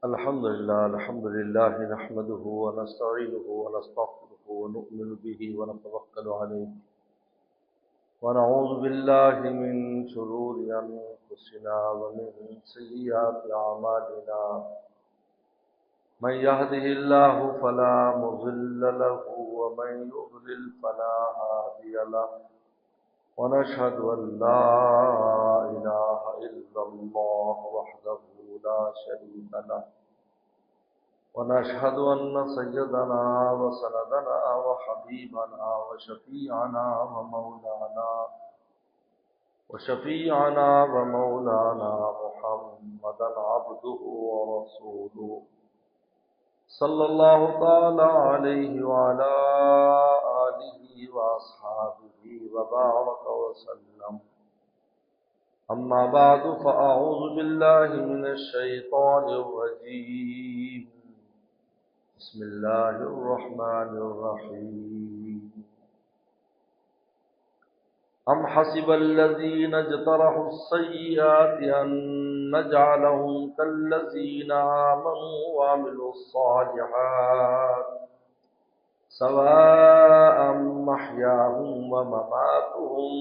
الحمد لله نحمده ونستعينه ونستغفره ونؤمن به ونتوكل عليه ونعوذ بالله من شرور أنفسنا ومن سيئات أعمالنا من يهده الله فلا مضل له ومن يضلل فلا هادي له ونشهد أن لا إله إلا الله وحده لا شريك له ونشهد أن سيدنا وسندنا وحبيبنا وشفيعنا ومولانا محمدا عبده ورسوله صلى الله تعالى عليه وعلى آله وأصحابه وبارك وسلم. أما بعد فأعوذ بالله من الشيطان الرجيم. بسم الله الرحمن الرحيم. أم حسب الذين اجترحوا السيئات أن نجعلهم كالذين آمنوا وعملوا الصالحات سواء محياهم ومماتهم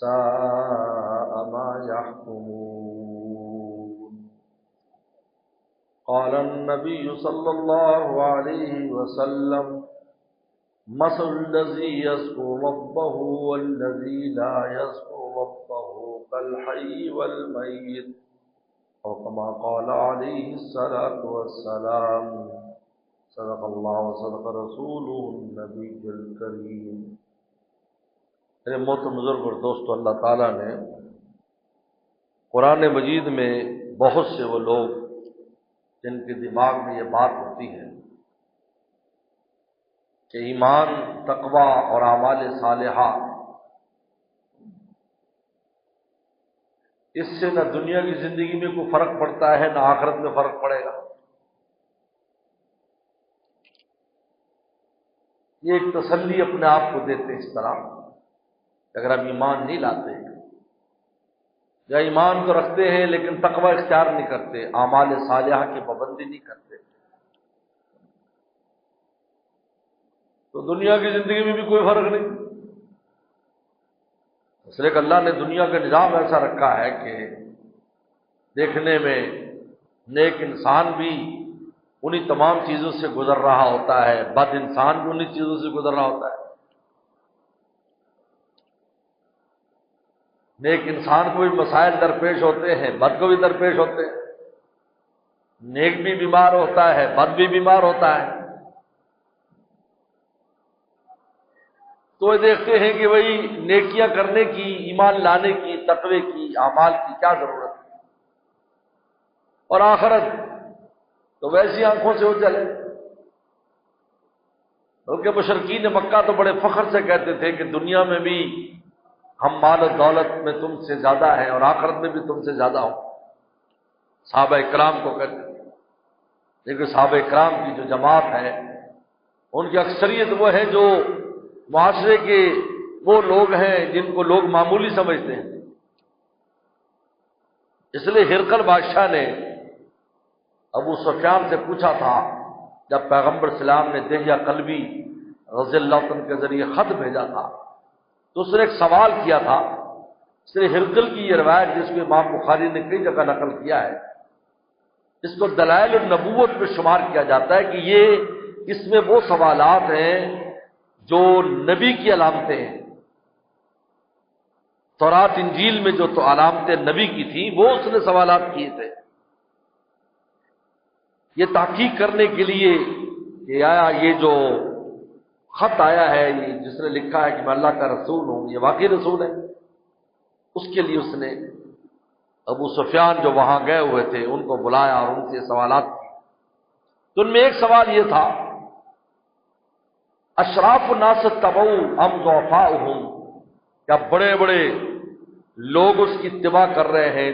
ساء ما يحكمون. قال النبي صلى الله عليه وسلم مثل الذي يذكر ربه والذي لا يذكر ربه كالحي والميت أو كما قال عليه الصلاة والسلام. صدق الله وصدق رسوله النبي الكريم. میرے محترم بزرگ اور دوستو، اللہ تعالیٰ نے قرآن مجید میں بہت سے وہ لوگ جن کے دماغ میں یہ بات ہوتی ہے کہ ایمان، تقوی اور اعمال صالحہ اس سے نہ دنیا کی زندگی میں کوئی فرق پڑتا ہے نہ آخرت میں فرق پڑے گا، یہ ایک تسلی اپنے آپ کو دیتے اس طرح کہ اگر ہم ایمان نہیں لاتے یا ایمان تو رکھتے ہیں لیکن تقوی اختیار نہیں کرتے، اعمال صالحہ کی پابندی نہیں کرتے، تو دنیا کی زندگی میں بھی کوئی فرق نہیں. اس لیے کہ اللہ نے دنیا کا نظام ایسا رکھا ہے کہ دیکھنے میں نیک انسان بھی انہی تمام چیزوں سے گزر رہا ہوتا ہے، بد انسان بھی انہی چیزوں سے گزر رہا ہوتا ہے. نیک انسان کو بھی مسائل درپیش ہوتے ہیں، بد کو بھی درپیش ہوتے ہیں. نیک بھی بیمار ہوتا ہے، بد بھی بیمار ہوتا ہے. تو یہ دیکھتے ہیں کہ بھئی نیکیاں کرنے کی، ایمان لانے کی، تقوی کی، اعمال کی کیا ضرورت ہے، اور آخرت تو ویسی آنکھوں سے اجل ہے. بلکہ مشرکین مکہ تو بڑے فخر سے کہتے تھے کہ دنیا میں بھی ہم مال و دولت میں تم سے زیادہ ہیں اور آخرت میں بھی تم سے زیادہ ہوں. صحابہ اکرام کو کہتے تھے. لیکن صحابہ اکرام کی جو جماعت ہے ان کی اکثریت وہ ہے جو معاشرے کے وہ لوگ ہیں جن کو لوگ معمولی سمجھتے ہیں. اس لیے ہرقل بادشاہ نے ابو سفیان سے پوچھا تھا جب پیغمبر اسلام نے دہیہ قلبی رضی اللہ عنہ کے ذریعے خط بھیجا تھا تو اس نے ایک سوال کیا تھا. اس لیے ہرقل کی یہ روایت جس کو امام بخاری نے کئی جگہ نقل کیا ہے، اس کو دلائل النبوت میں شمار کیا جاتا ہے کہ یہ اس میں وہ سوالات ہیں جو نبی کی علامتیں ہیں. تورات انجیل میں جو تو علامتیں نبی کی تھیں وہ اس نے سوالات کیے تھے. یہ تحقیق کرنے کے لیے کہ آیا یہ جو خط آیا ہے، یہ جس نے لکھا ہے کہ میں اللہ کا رسول ہوں، یہ واقعی رسول ہے، اس کے لیے اس نے ابو سفیان جو وہاں گئے ہوئے تھے ان کو بلایا اور ان سے سوالات کیے. تو ان میں ایک سوال یہ تھا، اشراف الناس تبعوا ام ضعفاؤہم، کیا بڑے بڑے لوگ اس کی اتباع کر رہے ہیں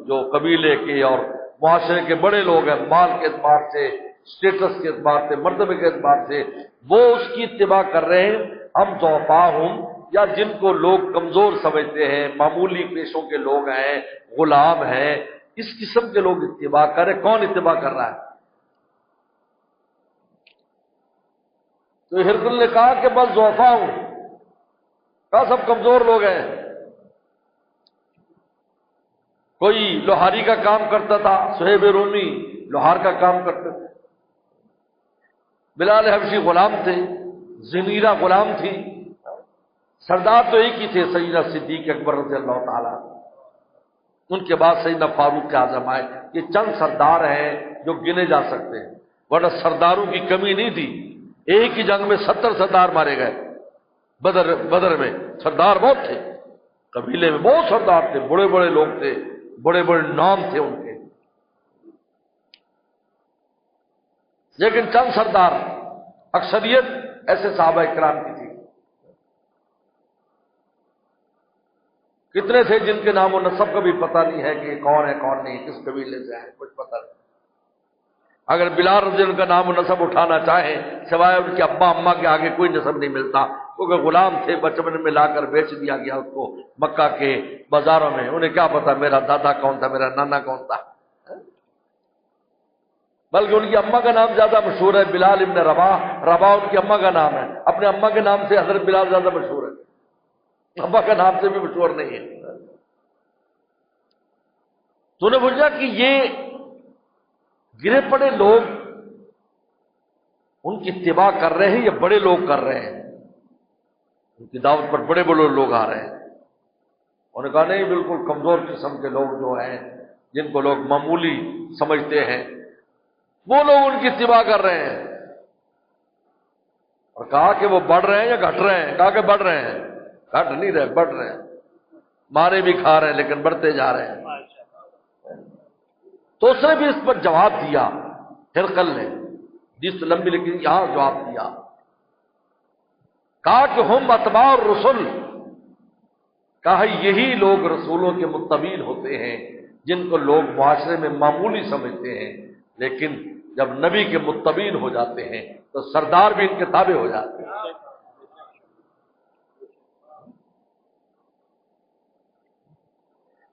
جو قبیلے کے اور معاشرے کے بڑے لوگ ہیں، مال کے اعتبار سے، اسٹیٹس کے اعتبار سے، مرتبے کے اعتبار سے وہ اس کی اتباع کر رہے ہیں، ہم ضعفاؤہم، یا جن کو لوگ کمزور سمجھتے ہیں، معمولی پیشوں کے لوگ ہیں، غلام ہیں، اس قسم کے لوگ اتباع کریں. کون اتباع کر رہا ہے؟ تو ہرقل نے کہا کہ بس ضعفا ہوں، کہا سب کمزور لوگ ہیں. کوئی لوہاری کا کام کرتا تھا، صہیب رومی لوہار کا کام کرتے تھے، بلال حبشی غلام تھے، زنیرہ غلام تھی. سردار تو ایک ہی تھے، سیدنا صدیق اکبر رضی اللہ تعالیٰ. ان کے بعد سیدنا فاروق اعظم آئے. یہ چند سردار ہیں جو گنے جا سکتے ہیں، ورنہ سرداروں کی کمی نہیں تھی. ایک ہی جنگ میں 70 سردار مارے گئے. بدر میں سردار بہت تھے، قبیلے میں بہت سردار تھے، بڑے بڑے لوگ تھے، بڑے بڑے نام تھے ان کے. لیکن چند سردار، اکثریت ایسے صحابہ کرام کی تھی. کتنے تھے جن کے نام و نسب کا بھی پتہ نہیں ہے کہ کون ہے کون نہیں، کس قبیلے سے ہیں، کچھ پتہ نہیں. اگر بلال رضی اللہ کا نام و نسب اٹھانا چاہیں، سوائے ان کے ابا اماں کے آگے کوئی نسب نہیں ملتا، کیونکہ غلام تھے، بچپن میں لا کر بیچ دیا گیا اس کو مکہ کے بازاروں میں. انہیں کیا پتا میرا دادا کون تھا، میرا نانا کون تھا. بلکہ ان کی اماں کا نام زیادہ مشہور ہے، بلال ابن رباح. رباح ان کی اماں کا نام ہے. اپنے اماں کے نام سے حضرت بلال زیادہ مشہور ہے، ابا کا نام سے بھی مشہور نہیں ہے. تو نے پوچھا کہ یہ گرے پڑے لوگ ان کی اتباع کر رہے ہیں یا بڑے لوگ کر رہے ہیں؟ ان کی دعوت پر بڑے بڑے لوگ آ رہے ہیں. انہوں نے کہا نہیں، بالکل کمزور قسم کے لوگ جو ہیں، جن کو لوگ معمولی سمجھتے ہیں، وہ لوگ ان کی اتباع کر رہے ہیں. اور کہا کہ وہ بڑھ رہے ہیں یا گھٹ رہے ہیں؟ کہا کہ بڑھ رہے ہیں. گھٹ نہیں رہے، بڑھ رہے ہیں. مارے بھی کھا رہے ہیں لیکن بڑھتے جا رہے ہیں. تو اس نے بھی اس پر جواب دیا، ہرقل نے جس لمبی لیکن یہاں جواب دیا. کہا کہ ہم اتباع الرسل، کہا یہی لوگ رسولوں کے متبعین ہوتے ہیں جن کو لوگ معاشرے میں معمولی سمجھتے ہیں، لیکن جب نبی کے متبعین ہو جاتے ہیں تو سردار بھی ان کے تابع ہو جاتے ہیں.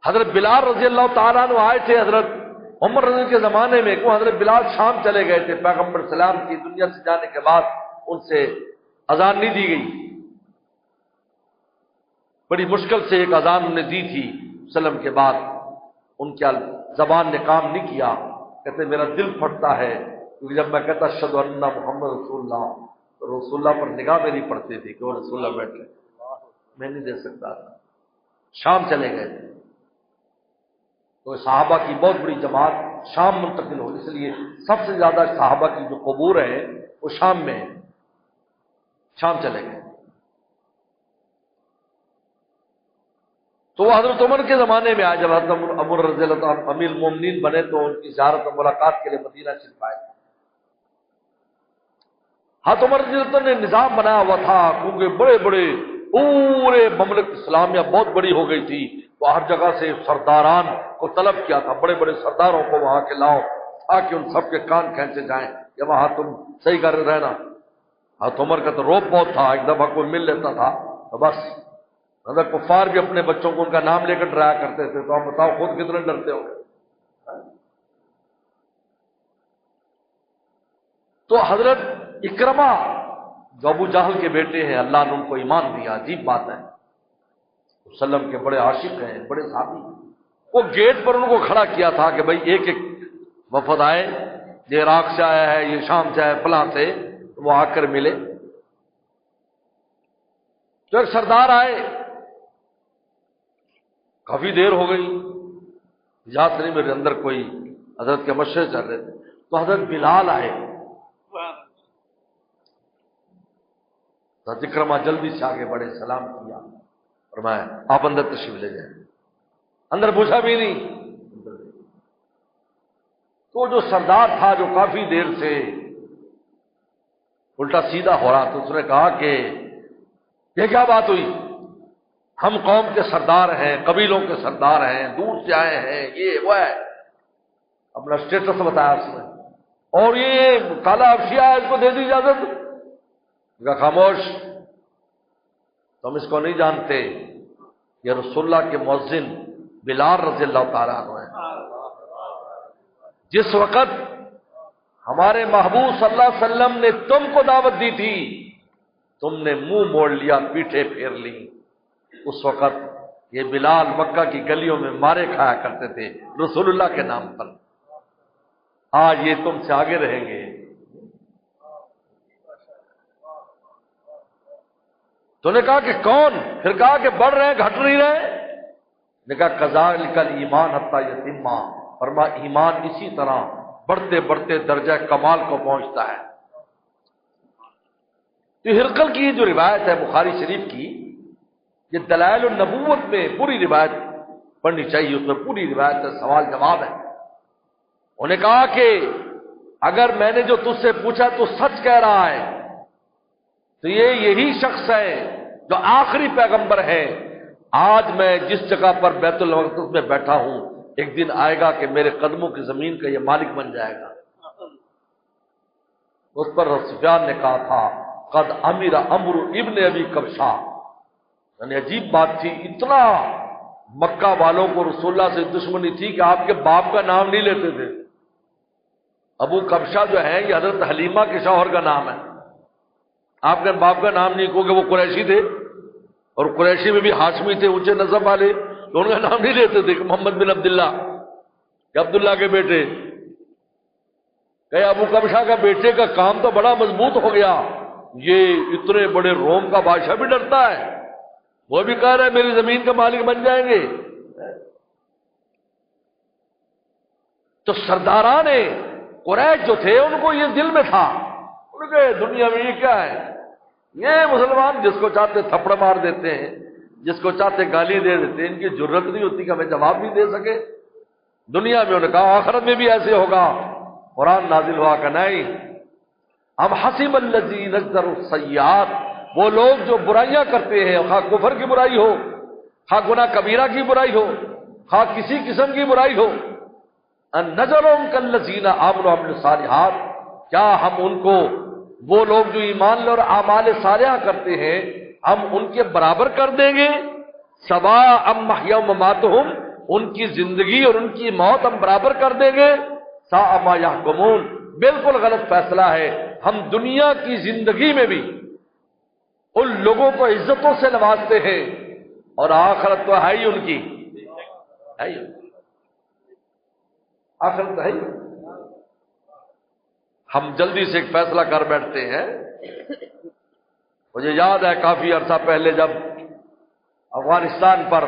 حضرت بلال رضی اللہ تعالیٰ عنہ آئے تھے حضرت عمر رضی کے زمانے میں. کو حضرت بلال شام چلے گئے تھے، پیغمبر سلام کی دنیا سے جانے کے بعد ان سے اذان نہیں دی گئی. بڑی مشکل سے ایک اذان انہوں نے دی تھی سلم کے بعد. ان کی زبان نے کام نہیں کیا. کہتے میرا دل پھٹتا ہے کیونکہ جب میں کہتا اشہد ان محمد رسول اللہ تو رسول اللہ پر نگاہ میری پڑتی تھی کہ وہ رسول اللہ بیٹھے، میں نہیں دے سکتا تھا. شام چلے گئے تھے. تو صحابہ کی بہت بڑی جماعت شام منتقل ہو، اس لیے سب سے زیادہ صحابہ کی جو قبور ہیں وہ شام میں ہے. شام چلے گئے. تو وہ حضرت عمر کے زمانے میں آئے. جب حضرت عمر رضی اللہ عنہ امیر المومنین بنے تو ان کی زیارت و ملاقات کے لیے مدینہ شریف آئے. حضرت عمر رضی اللہ عنہ نے نظام بنایا ہوا تھا، کیونکہ بڑے بڑے پورے مملکت اسلامیہ بہت بڑی ہو گئی تھی، تو ہر جگہ سے سرداران کو طلب کیا تھا، بڑے بڑے سرداروں کو وہاں کے لاؤ تاکہ ان سب کے کان کھینچے جائیں کہ وہاں تم صحیح کر رہنا. حضرت عمر کا تو روب بہت تھا، ایک دفعہ کوئی مل لیتا تھا تو بس. حضرت کفار بھی اپنے بچوں کو ان کا نام لے کر ڈرایا کرتے تھے، تو آپ بتاؤ خود کتنے ڈرتے ہو. تو حضرت اکرمہ جو ابو جہل کے بیٹے ہیں، اللہ نے ان کو ایمان دیا. عجیب بات ہے، وسلم کے بڑے عاشق ہیں، بڑے صحابی. وہ گیٹ پر ان کو کھڑا کیا تھا کہ بھائی ایک ایک وفد آئے، یہ عراق سے آیا ہے، یہ شام سے آیا ہے، فلاں سے، وہ آ کر ملے. تو ایک سردار آئے، کافی دیر ہو گئی، یاد نہیں میرے اندر کوئی حضرت کے مشورے چل رہے تھے. تو حضرت بلال آئے. حضرت اکرمہ جلدی سے آگے بڑھے، سلام کیا اور میں آپ اندر تشریف لے جائیں. اندر پوچھا بھی نہیں. تو جو سردار تھا جو کافی دیر سے الٹا سیدھا ہو رہا، تو اس نے کہا کہ یہ کیا بات ہوئی؟ ہم قوم کے سردار ہیں، قبیلوں کے سردار ہیں، دور سے آئے ہیں، یہ وہ ہے. اپنا اسٹیٹس بتایا اس نے. اور یہ کالا حبشی ہے، اس کو دے دی اجازت. کہا خاموش، تم اس کو نہیں جانتے، یہ رسول اللہ کے مؤذن بلال رضی اللہ تعالیٰ عنہ ہیں. جس وقت ہمارے محبوب صلی اللہ علیہ وسلم نے تم کو دعوت دی تھی، تم نے منہ موڑ لیا، پیٹھے پھیر لی، اس وقت یہ بلال مکہ کی گلیوں میں مارے کھایا کرتے تھے رسول اللہ کے نام پر، آج یہ تم سے آگے رہیں گے۔ تو نے کہا کہ کون؟ پھر کہا کہ بڑھ رہے ہیں، گھٹ نہیں رہے؟ نے کہا کذالک الایمان حتی یتم، فرما ایمان اسی طرح بڑھتے بڑھتے درجہ کمال کو پہنچتا ہے۔ تو ہرقل کی یہ جو روایت ہے بخاری شریف کی، یہ دلائل النبوت میں پوری روایت پڑھنی چاہیے، اس میں پوری روایت ہے، سوال جواب ہے۔ انہوں نے کہا کہ اگر میں نے جو تجھ سے پوچھا تو سچ کہہ رہا ہے تو یہ یہی شخص ہے جو آخری پیغمبر ہے۔ آج میں جس جگہ پر بیت المقدس میں بیٹھا ہوں، ایک دن آئے گا کہ میرے قدموں کی زمین کا یہ مالک بن جائے گا۔ اس پر سفیان نے کہا تھا قد امیر امر ابن ابی کبشہ، یعنی عجیب بات تھی، اتنا مکہ والوں کو رسول اللہ سے دشمنی تھی کہ آپ کے باپ کا نام نہیں لیتے تھے۔ ابو کبشہ جو ہے یہ حضرت حلیمہ کے شوہر کا نام ہے، آپ کے باپ کا نام نہیں، کیونکہ وہ قریشی تھے اور قریشی میں بھی ہاشمی تھے، اونچے نسب والے، تو ان کا نام نہیں لیتے تھے کہ محمد بن عبداللہ کہ عبداللہ کے بیٹے۔ کہ ابو کبشہ کا بیٹے کا کام تو بڑا مضبوط ہو گیا، یہ اتنے بڑے روم کا بادشاہ بھی ڈرتا ہے، وہ بھی کہہ رہا ہے میری زمین کا مالک بن جائیں گے۔ تو سرداران قریش جو تھے ان کو یہ دل میں تھا، ان کے دنیا میں یہ کیا ہے، یہ مسلمان جس کو چاہتے تھپڑ مار دیتے ہیں، جس کو چاہتے گالی دے دیتے ہیں، ان کی جرت نہیں ہوتی کہ ہمیں جواب بھی دے سکے۔ دنیا میں انہوں نے کہا آخرت میں بھی ایسے ہوگا۔ قرآن نازل ہوا کہ نہیں، ام حسب الذین اجتروا السیئات، وہ لوگ جو برائیاں کرتے ہیں، خواہ کفر کی برائی ہو، خواہ گناہ کبیرہ کی برائی ہو، خواہ کسی قسم کی برائی ہو، ان نجعلہم کالذین آمنوا وعملوا الصالحات، کیا ہم ان کو، وہ لوگ جو ایمان لے اور اعمال صالحہ کرتے ہیں، ہم ان کے برابر کر دیں گے؟ سواء محیا ومماتہم، ان کی زندگی اور ان کی موت ہم برابر کر دیں گے؟ ساء ما یحکمون، بالکل غلط فیصلہ ہے۔ ہم دنیا کی زندگی میں بھی ان لوگوں کو عزتوں سے نوازتے ہیں اور آخرت تو ہے ہی ان کی، ہے ہی آخرت ہے ہی۔ ہم جلدی سے ایک فیصلہ کر بیٹھتے ہیں۔ مجھے یاد ہے کافی عرصہ پہلے جب افغانستان پر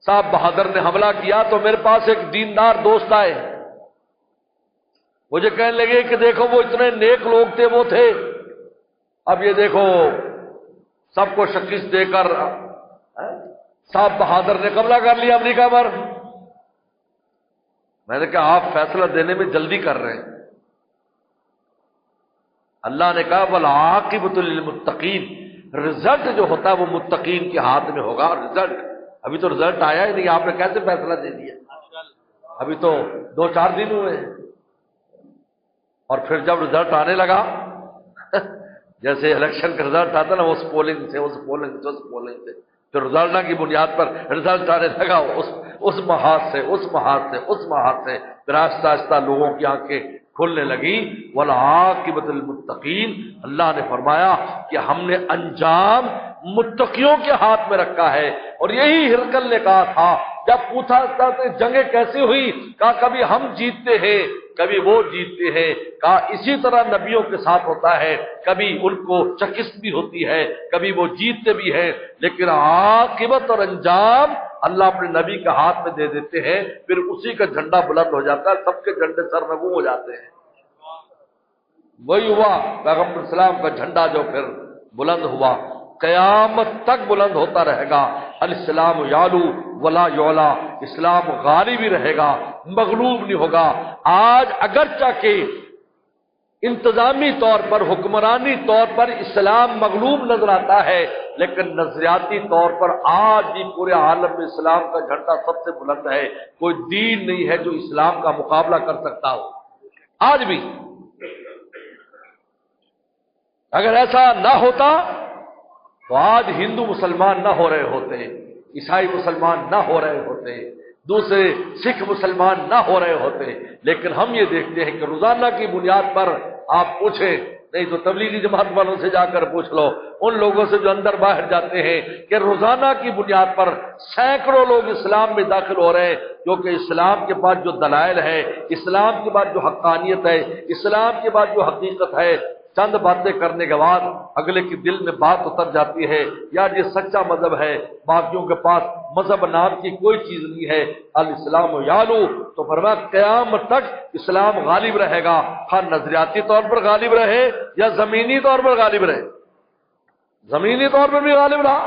صاحب بہادر نے حملہ کیا تو میرے پاس ایک دیندار دوست آئے، مجھے کہنے لگے کہ دیکھو وہ اتنے نیک لوگ تھے، وہ تھے، اب یہ دیکھو سب کو شکست دے کر صاحب بہادر نے قبضہ کر لیا امریکہ پر۔ میں نے کہا آپ فیصلہ دینے میں جلدی کر رہے ہیں، اللہ نے کہا والعاقبۃ للمتقین، رزلٹ جو ہوتا ہے وہ متقین کے ہاتھ میں ہوگا۔ رزلٹ ابھی تو رزلٹ آیا ہی نہیں، آپ نے کیسے فیصلہ دے دیا؟ ابھی تو 2-4 دن ہوئے ہیں، اور پھر جب رزلٹ آنے لگا جیسے الیکشن کا رزلٹ آتا نا، اس پولنگ سے اس پولنگ سے اس پولنگ سے، پھر رزلٹ کی بنیاد پر رزلٹ آنے لگا، اس محاذ سے اس محاذ سے اس محاذ سے، پھر آہستہ آہستہ لوگوں کی آنکھیں کھلنے لگی۔ والعاقبۃ للمتقین، اللہ نے فرمایا کہ ہم نے انجام متقیوں کے ہاتھ میں رکھا ہے۔ اور یہی ہرقل نے کہا تھا جب پوچھا تھا کہ جنگیں کیسی ہوئی، کہا کبھی ہم جیتتے ہیں کبھی وہ جیتتے ہیں، کہا اسی طرح نبیوں کے ساتھ ہوتا ہے، کبھی ان کو شکست بھی ہوتی ہے کبھی وہ جیتتے بھی ہیں، لیکن عاقبت اور انجام اللہ اپنے نبی کے ہاتھ میں دے دیتے ہیں، پھر اسی کا جھنڈا بلند ہو جاتا ہے، سب کے جھنڈے سرنگوں ہو جاتے ہیں۔ وہی ہوا پیغمبر اسلام کا جھنڈا جو پھر بلند ہوا، قیامت تک بلند ہوتا رہے گا۔ الاسلام یعلو ولا یعلا، اسلام غالب ہی رہے گا، مغلوب نہیں ہوگا۔ آج اگرچہ کہ انتظامی طور پر، حکمرانی طور پر اسلام مغلوب نظر آتا ہے، لیکن نظریاتی طور پر آج بھی پورے عالم میں اسلام کا جھنڈا سب سے بلند ہے۔ کوئی دین نہیں ہے جو اسلام کا مقابلہ کر سکتا ہو آج بھی۔ اگر ایسا نہ ہوتا تو آج ہندو مسلمان نہ ہو رہے ہوتے، عیسائی مسلمان نہ ہو رہے ہوتے، دوسرے سکھ مسلمان نہ ہو رہے ہوتے، لیکن ہم یہ دیکھتے ہیں کہ روزانہ کی بنیاد پر آپ پوچھیں، نہیں تو تبلیغی جماعت والوں سے جا کر پوچھ لو، ان لوگوں سے جو اندر باہر جاتے ہیں، کہ روزانہ کی بنیاد پر سینکڑوں لوگ اسلام میں داخل ہو رہے ہیں، کیونکہ اسلام کے بعد جو دلائل ہے، اسلام کے بعد جو حقانیت ہے، اسلام کے بعد جو حقیقت ہے، چند باتیں کرنے کے بعد اگلے کے دل میں بات اتر جاتی ہے، یا یہ سچا مذہب ہے، باقیوں کے پاس مذہب نام کی کوئی چیز نہیں ہے، الاسلام یعلو، تو فرمایا قیامت تک اسلام غالب رہے گا، ہر نظریاتی طور پر غالب رہے یا زمینی طور پر غالب رہے، زمینی طور پر بھی غالب رہا۔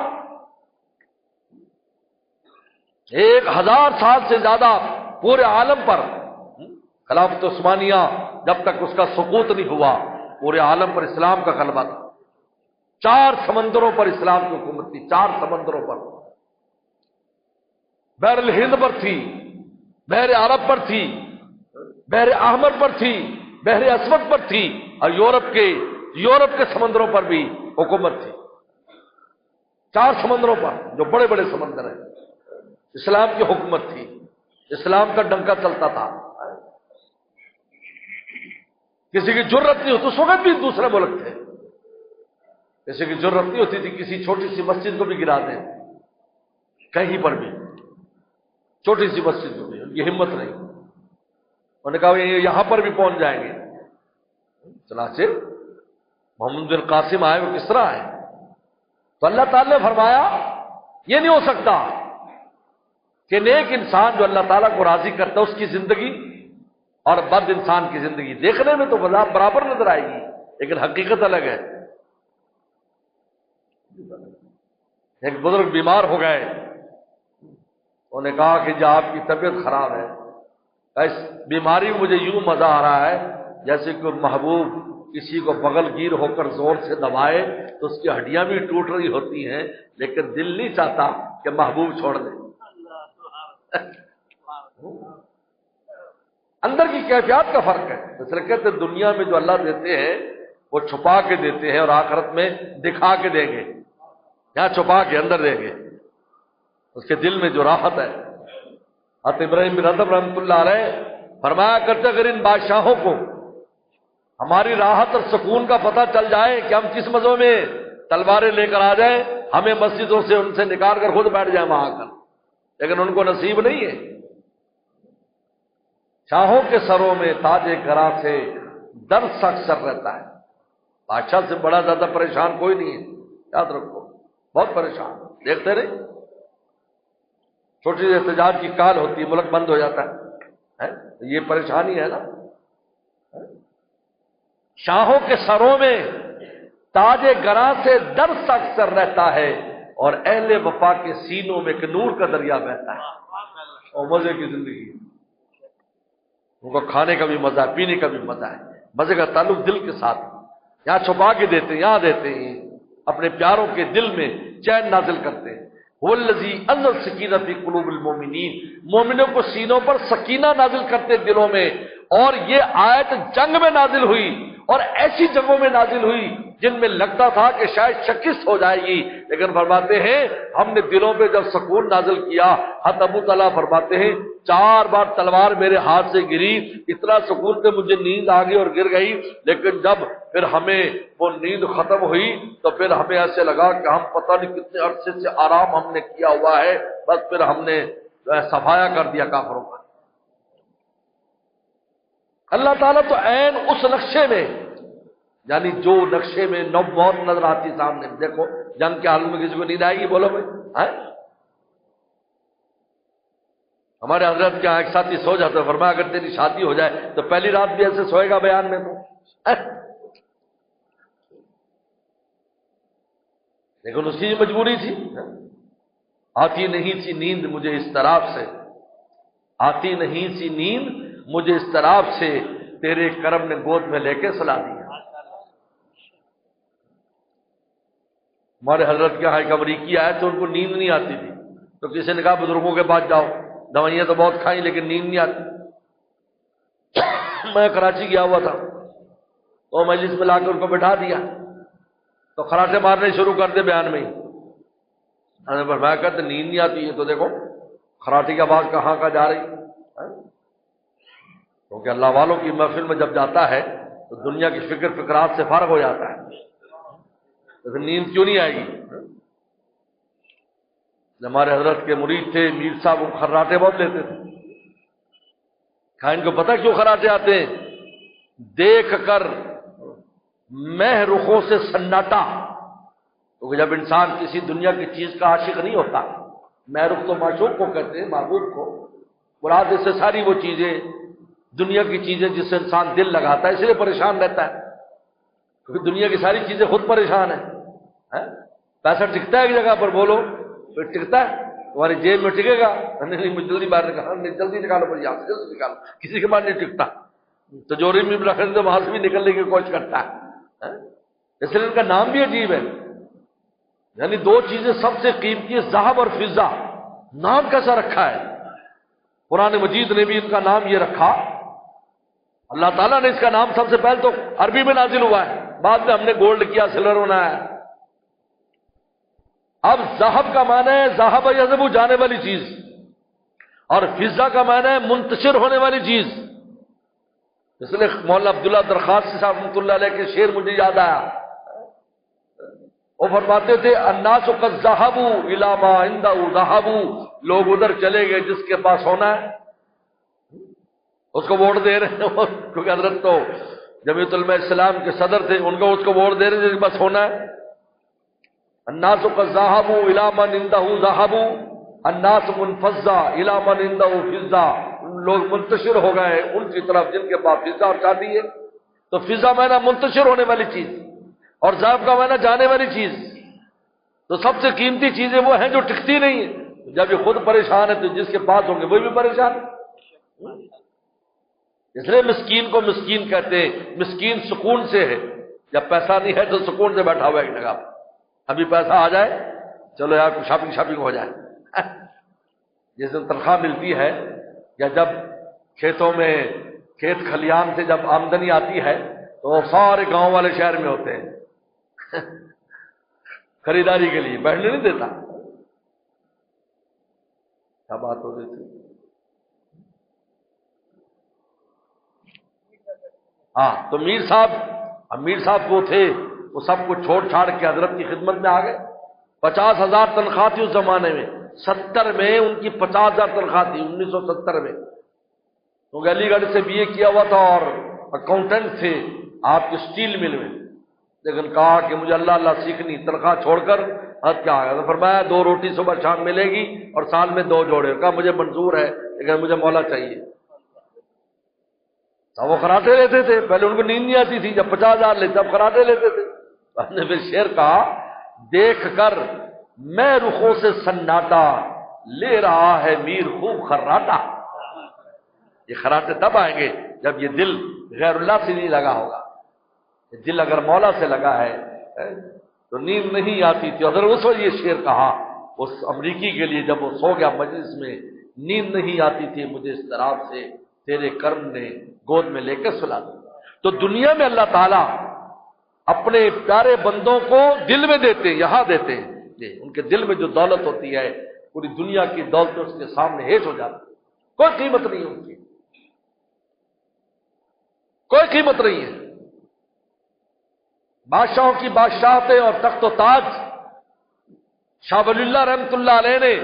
1000 سال سے زیادہ پورے عالم پر خلافت عثمانیہ جب تک اس کا سقوط نہیں ہوا، پورے عالم پر اسلام کا غلبہ تھا، 4 سمندروں پر اسلام کی حکومت تھی، 4 سمندروں پر، بحر الہند پر تھی، بحر عرب پر تھی، بحر احمر پر تھی، بحر اسود پر تھی، اور یورپ کے سمندروں پر بھی حکومت تھی، 4 سمندروں پر جو بڑے بڑے سمندر ہیں، اسلام کی حکومت تھی، اسلام کا ڈنکا چلتا تھا، کسی کی جرت نہیں ہوتی، اس وقت بھی دوسرے ملک تھے، کسی کی جرت نہیں ہوتی تھی کسی چھوٹی سی مسجد کو بھی گرا دیں، کہیں پر بھی چھوٹی سی مسجد کو بھی، ان کی ہمت نہیں، انہوں نے کہا یہ یہاں پر بھی پہنچ جائیں گے۔ چنانچہ محمد بن قاسم آئے، وہ کس طرح آئے؟ تو اللہ تعالی نے فرمایا یہ نہیں ہو سکتا کہ نیک انسان جو اللہ تعالیٰ کو راضی کرتا ہے اس کی زندگی اور بد انسان کی زندگی دیکھنے میں تو برابر نظر آئے گی، لیکن حقیقت الگ ہے۔ ایک بزرگ بیمار ہو گئے، انہوں نے کہا کہ جب آپ کی طبیعت خراب ہے، اس بیماری میں مجھے یوں مزہ آ رہا ہے جیسے کہ محبوب کسی کو بغل گیر ہو کر زور سے دبائے تو اس کی ہڈیاں بھی ٹوٹ رہی ہوتی ہیں، لیکن دل نہیں چاہتا کہ محبوب چھوڑ دے۔ اندر کی کیفیات کا فرق ہے، اس لیے کہتے ہیں دنیا میں جو اللہ دیتے ہیں وہ چھپا کے دیتے ہیں اور آخرت میں دکھا کے دیں گے، یہاں چھپا کے اندر دیں گے، اس کے دل میں جو راحت ہے۔ حضرت ابراہیم بن ادم رحمۃ اللہ علیہ فرمایا کرتے اگر ان بادشاہوں کو ہماری راحت اور سکون کا پتہ چل جائے کہ ہم کس مزوں میں تلواریں لے کر آ جائیں، ہمیں مسجدوں سے ان سے نکال کر خود بیٹھ جائیں وہاں کر، لیکن ان کو نصیب نہیں ہے۔ شاہوں کے سروں میں تاج گراں سے درد اکثر رہتا ہے، بادشاہ سے بڑا زیادہ پریشان کوئی نہیں ہے، یاد رکھو، بہت پریشان، دیکھتے رہے چھوٹی سی احتجاج کی کال ہوتی ہے، ملک بند ہو جاتا ہے، یہ پریشانی ہے نا۔ شاہوں کے سروں میں تاج گراں سے درد اکثر رہتا ہے، اور اہل وفا کے سینوں میں ایک نور کا دریا بہتا ہے، اور مزے کی زندگی، ان کو کھانے کا بھی مزہ ہے، پینے کا بھی مزہ ہے، مزے کا تعلق دل کے ساتھ، یہاں چھپا کے دیتے ہیں، یہاں دیتے ہیں، اپنے پیاروں کے دل میں چین نازل کرتے ہیں۔ وہ الذی انزل سکینہ فی قلوب المؤمنین، مومنوں کو سینوں پر سکینہ نازل کرتے دلوں میں، اور یہ آیت جنگ میں نازل ہوئی، اور ایسی جنگوں میں نازل ہوئی جن میں لگتا تھا کہ شاید شکست ہو جائے گی، لیکن فرماتے ہیں ہم نے دلوں پہ جب سکون نازل کیا، حضرت ابو طلحہ فرماتے ہیں 4 بار تلوار میرے ہاتھ سے گری، اتنا سکون پہ مجھے نیند آ گئی اور گر گئی، لیکن جب پھر ہمیں وہ نیند ختم ہوئی تو پھر ہمیں ایسے لگا کہ ہم پتہ نہیں کتنے عرصے سے آرام ہم نے کیا ہوا ہے، بس پھر ہم نے صفایا کر دیا کافروں کا۔ اللہ تعالیٰ تو عین اس نقشے میں، یعنی جو نقشے میں موت نظر آتی سامنے، دیکھو جنگ کے حال میں کسی کو نیند آئے گی؟ بولو بھائی، ہمارے حضرت کے یہاں ایک ساتھی سو جاتا ہے، فرمایا اگر تیری شادی ہو جائے تو پہلی رات بھی ایسے سوئے گا بیان میں تو، لیکن اس کی مجبوری تھی، آتی نہیں تھی نیند مجھے اس طرح سے، آتی نہیں تھی نیند مجھے اس طرح سے، تیرے کرم نے گود میں لے کے سلا دیا۔ ہمارے حضرت کے یہاں ایک امریکی آئے تو ان کو نیند نہیں آتی تھی، تو کسی نے کہا بزرگوں کے پاس جاؤ، دوائیاں تو بہت کھائیں لیکن نیند نہیں آتی۔ میں کراچی گیا ہوا تھا تو مجلس میں لا کے ان کو بٹھا دیا تو خراٹے مارنے شروع کر دے بیان میں ہی، میں نے فرمایا کرتے نیند نہیں آتی ہے تو دیکھو خراٹے کی آواز کہاں کا جا رہی ہے؟ کیونکہ اللہ والوں کی محفل میں جب جاتا ہے تو دنیا کی فکر فکرات سے فارغ ہو جاتا ہے، تو پھر نیند کیوں نہیں آئے گی؟ ہمارے حضرت کے مرید تھے میر صاحب، وہ خراٹے بہت لیتے تھے. کہا ان کو پتہ کیوں خراٹے آتے ہیں؟ دیکھ کر مہ رخوں سے سناٹا. کیونکہ جب انسان کسی دنیا کی چیز کا عاشق نہیں ہوتا، مہ رخ تو معشوق کو کہتے ہیں، محبوب کو، مراد سے ساری وہ چیزیں دنیا کی چیزیں جس سے انسان دل لگاتا ہے، اس لیے پریشان رہتا ہے. کیونکہ دنیا کی ساری چیزیں خود پریشان ہیں. پیسہ ٹکتا ہے ایک جگہ پر، بولو پھر ٹکتا ہے؟ تمہاری جیب میں ٹکے گا؟ نہیں مجھے جلدی باہر نکالو، نہیں جلدی نکالو، پر یہاں سے جلدی نکالو. کسی کے بعد نہیں ٹکتا. تجوری میں رکھنے تو وہاں سے بھی نکلنے کی کوشش کرتا ہے. اس لیے ان کا نام بھی عجیب ہے. یعنی دو چیزیں سب سے قیمتی ہے، ذہب اور فضہ. نام کیسا رکھا ہے؟ قرآن مجید نے بھی ان کا نام یہ رکھا. اللہ تعالیٰ نے اس کا نام سب سے پہلے تو عربی میں نازل ہوا ہے، بعد میں ہم نے گولڈ کیا، سلور بنایا ہے. اب ذہب کا معنی ہے ذہب یذهب، جانے والی چیز، اور فضہ کا معنی ہے منتشر ہونے والی چیز. اس لیے مولانا عبداللہ درخواست صاحب رحمۃ اللہ علیہ کے شعر مجھے یاد آیا. وہ فرماتے تھے الناس قد ذهبوا الى ما عنده ذهبوا، لوگ ادھر چلے گئے جس کے پاس ہونا ہے اس کو ووٹ دے رہے ہیں. کیونکہ حضرت تو جمعیت علماء اسلام کے صدر تھے، ان کو اس کو ووٹ دے رہے ہیں جس کے پاس ہونا ہے. الناس قد ذهبوا الى من عنده ذهبوا، الناس منفضة الى من عنده فضة، لوگ منتشر ہو گئے ان کی طرف جن کے پاس فضہ اور چاندی ہے. تو فضہ معنی منتشر ہونے والی چیز، اور ذهب کا معنی جانے والی چیز. تو سب سے قیمتی چیزیں وہ ہیں جو ٹکتی نہیں ہیں. جب یہ خود پریشان ہے تو جس کے پاس ہوں گے وہ بھی پریشان ہے. اس لیے مسکین کو مسکین کہتے ہیں. مسکین سکون سے ہے، جب پیسہ نہیں ہے تو سکون سے بیٹھا ہوا ہے ایک جگہ. ابھی پیسہ آ جائے چلو یار شاپنگ ہو جائے. جس دن تنخواہ ملتی ہے یا جب کھیتوں میں کھیت کھلیان سے جب آمدنی آتی ہے تو سارے گاؤں والے شہر میں ہوتے ہیں خریداری کے لیے. بیٹھنے نہیں دیتا. کیا بات ہو رہی تھی؟ ہاں تو میر صاحب وہ تھے، وہ سب کچھ چھوڑ چھاڑ کے حضرت کی خدمت میں آ گئے. 50,000 تنخواہ تھی اس زمانے میں. 70 میں ان کی 50,000 تنخواہ تھی، 1970 میں. تو علی گڑھ سے BA کیا ہوا تھا اور اکاؤنٹنٹ تھے آپ کی اسٹیل مل میں. لیکن کہا کہ مجھے اللہ سیکھنی، تنخواہ چھوڑ کر حد کیا آگا. تو فرمایا 2 روٹی صبح شام ملے گی اور سال میں 2 جوڑے. کہا مجھے منظور ہے لیکن مجھے مولا چاہیے. وہ خراٹے لیتے تھے. پہلے ان کو نیند نہیں آتی تھی، جب 50,000 لیتے اب خراٹے لیتے تھے. ہم نے پھر شعر کہا دیکھ کر میں رخوں سے سناٹا، لے رہا ہے میر خوب خراٹا. یہ خراٹے تب آئیں گے جب یہ دل غیر اللہ سے نہیں لگا ہوگا. یہ دل اگر مولا سے لگا ہے تو نیند نہیں آتی تھی. اگر اس وقت یہ شعر کہا اس امریکی کے لیے جب وہ سو گیا مجلس میں، نیند نہیں آتی تھی مجھے اس طرح سے، تیرے کرم نے گود میں لے کے سلا دیا. تو دنیا میں اللہ تعالیٰ اپنے پیارے بندوں کو دل میں دیتے ہیں، یہاں دیتے ہیں. ان کے دل میں جو دولت ہوتی ہے پوری دنیا کی دولت اس کے سامنے ہیٹ ہو جاتی ہے. کوئی قیمت نہیں ہے ان کی، کوئی قیمت نہیں ہے. بادشاہوں کی بادشاہتیں اور تخت و تاج شاہ ولی اللہ رحمۃ اللہ علیہ نے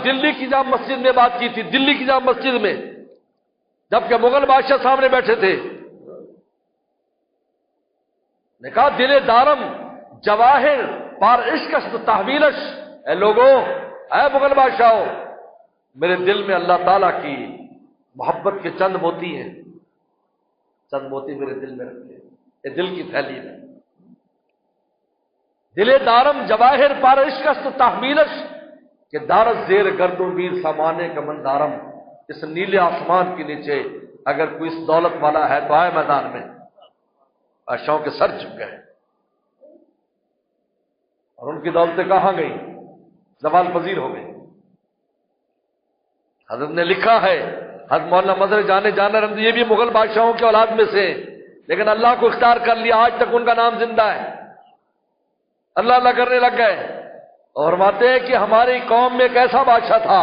دلی کی جامع مسجد میں بات کی تھی. دلی کی جامع مسجد میں جبکہ مغل بادشاہ سامنے بیٹھے تھے، نے کہا دل دارم جواہر پار عشقش تو تحویلش. اے لوگوں، اے مغل بادشاہوں، میرے دل میں اللہ تعالیٰ کی محبت کے چند موتی ہیں، چند موتی میرے دل میں رکھے. یہ دل کی تھیلی ہے. دل دارم جواہر پار عشقش تو تحویلش، کہ دارت زیر گردوں میر سامانے کا مندارم. اس نیلے آسمان کے نیچے اگر کوئی اس دولت والا ہے تو آئے میدان میں. بادشاہوں کے سر جھک گئے اور ان کی دولتیں کہاں گئی؟ زوال پذیر ہو گئی. حضرت نے لکھا ہے، حضرت مولانا مظہر جانا رحمت یہ بھی مغل بادشاہوں کے اولاد میں سے، لیکن اللہ کو اختیار کر لیا. آج تک ان کا نام زندہ ہے. اللہ کرنے لگ گئے. اور فرماتے ہیں کہ ہماری قوم میں ایک ایسا بادشاہ تھا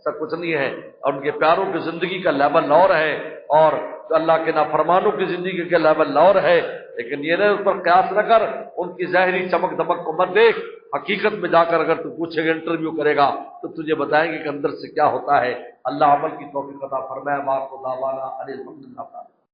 ایسا کچھ نہیں ہے، اور ان کے پیاروں کی زندگی کا لیول اور ہے، اور اللہ کے نافرمانوں کی زندگی کا لیول اور ہے، لیکن یہ نہ اس پر قیاس نہ کر، ان کی ظاہری چمک دمک کو مت دیکھ، حقیقت میں جا کر اگر تو پوچھے گا، انٹرویو کرے گا تو تجھے بتائیں گے کہ اندر سے کیا ہوتا ہے۔ اللہ عمل کی توفیق عطا فرمائے۔ باقی دعوانا الحمدللہ۔